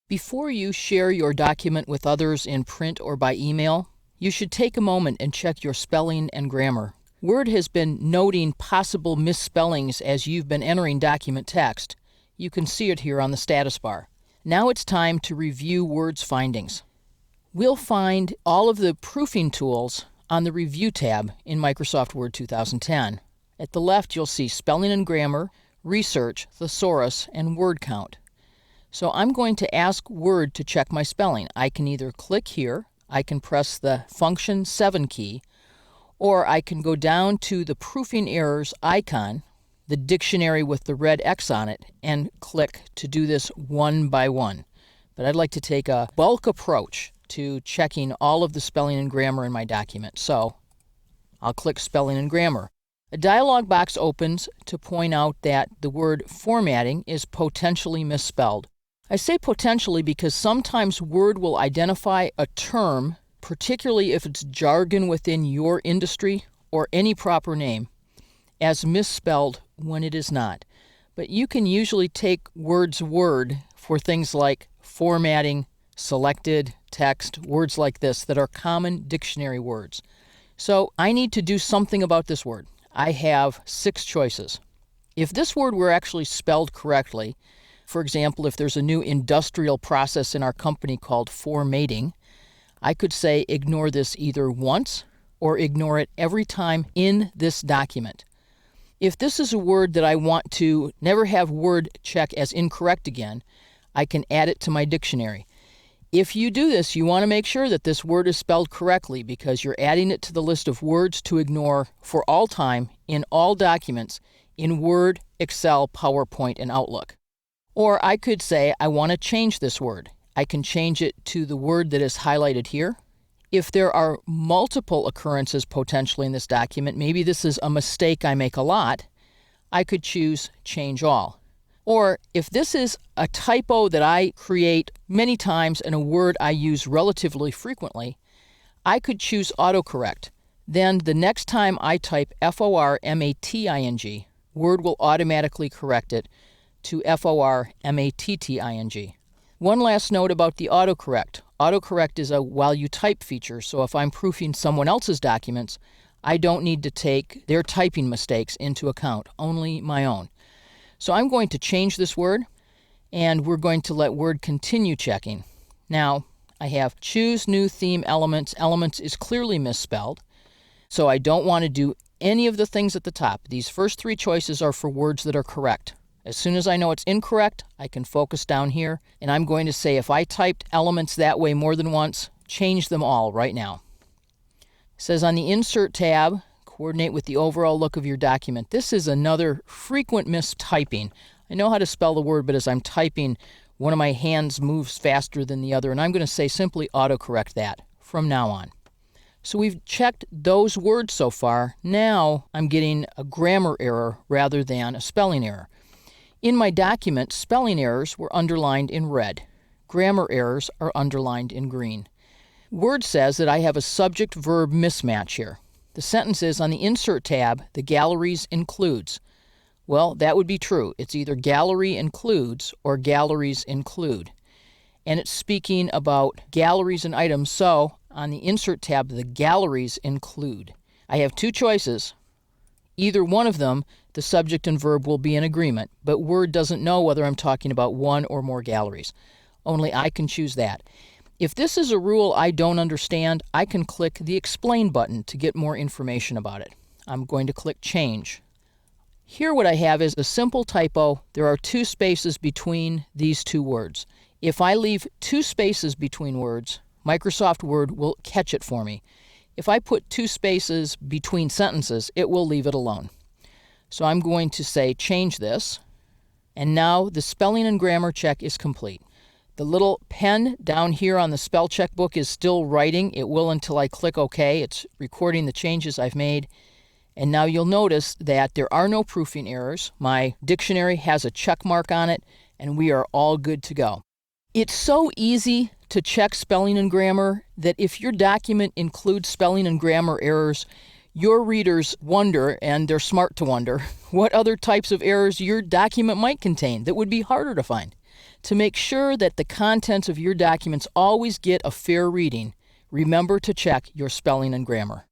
Before you share your document with others in print or by email, you should take a moment and check your spelling and grammar. Word has been noting possible misspellings as you've been entering document text. You can see it here on the status bar. Now it's time to review Word's findings. We'll find all of the proofing tools on the Review tab in Microsoft Word 2010. At the left, you'll see Spelling and Grammar, Research, Thesaurus, and Word Count. So I'm going to ask Word to check my spelling. I can either click here, I can press the Function 7 key, or I can go down to the Proofing Errors icon, the dictionary with the red X on it, and click to do this one by one. But I'd like to take a bulk approach to checking all of the spelling and grammar in my document. So I'll click Spelling and Grammar. A dialog box opens to point out that the word formatting is potentially misspelled. I say potentially because sometimes Word will identify a term, particularly if it's jargon within your industry or any proper name, as misspelled when it is not. But you can usually take Word's word for things like formatting, selected, text, words like this that are common dictionary words. So I need to do something about this word. I have 6 choices. If this word were actually spelled correctly, for example, if there's a new industrial process in our company called formatting, I could say ignore this either once or ignore it every time in this document. If this is a word that I want to never have Word check as incorrect again, I can add it to my dictionary. If you do this, you want to make sure that this word is spelled correctly because you're adding it to the list of words to ignore for all time in all documents in Word, Excel, PowerPoint, and Outlook. Or I could say I want to change this word. I can change it to the word that is highlighted here. If there are multiple occurrences potentially in this document, maybe this is a mistake I make a lot, I could choose Change All. Or if this is a typo that I create many times and a word I use relatively frequently, I could choose Autocorrect. Then the next time I type formatting, Word will automatically correct it to formatting. One last note about the autocorrect. Autocorrect is a while you type feature, so if I'm proofing someone else's documents, I don't need to take their typing mistakes into account, only my own. So I'm going to change this word, and we're going to let Word continue checking. Now, I have Choose New Theme Elements. Elements is clearly misspelled, so I don't want to do any of the things at the top. These first 3 choices are for words that are correct. As soon as I know it's incorrect, I can focus down here, and I'm going to say if I typed elements that way more than once, change them all right now. It says on the Insert tab, coordinate with the overall look of your document. This is another frequent mistyping. I know how to spell the word, but as I'm typing, one of my hands moves faster than the other, and I'm going to say simply autocorrect that from now on. So we've checked those words so far. Now I'm getting a grammar error rather than a spelling error. In my document, spelling errors were underlined in red. Grammar errors are underlined in green. Word says that I have a subject-verb mismatch here. The sentence is on the Insert tab, the galleries includes. Well, that would be true. It's either gallery includes or galleries include. And it's speaking about galleries and items, so on the Insert tab, the galleries include. I have 2 choices. Either one of them, the subject and verb will be in agreement, but Word doesn't know whether I'm talking about one or more galleries. Only I can choose that. If this is a rule I don't understand, I can click the Explain button to get more information about it. I'm going to click Change. Here what I have is a simple typo. There are 2 spaces between these 2 words. If I leave 2 spaces between words, Microsoft Word will catch it for me. If I put 2 spaces between sentences, it will leave it alone. So I'm going to say change this, and now the spelling and grammar check is complete. The little pen down here on the spell check book is still writing. It will until I click OK. It's recording the changes I've made. And now you'll notice that there are no proofing errors. My dictionary has a check mark on it, and we are all good to go. It's so easy to check spelling and grammar that if your document includes spelling and grammar errors, your readers wonder, and they're smart to wonder, what other types of errors your document might contain that would be harder to find. To make sure that the contents of your documents always get a fair reading, remember to check your spelling and grammar.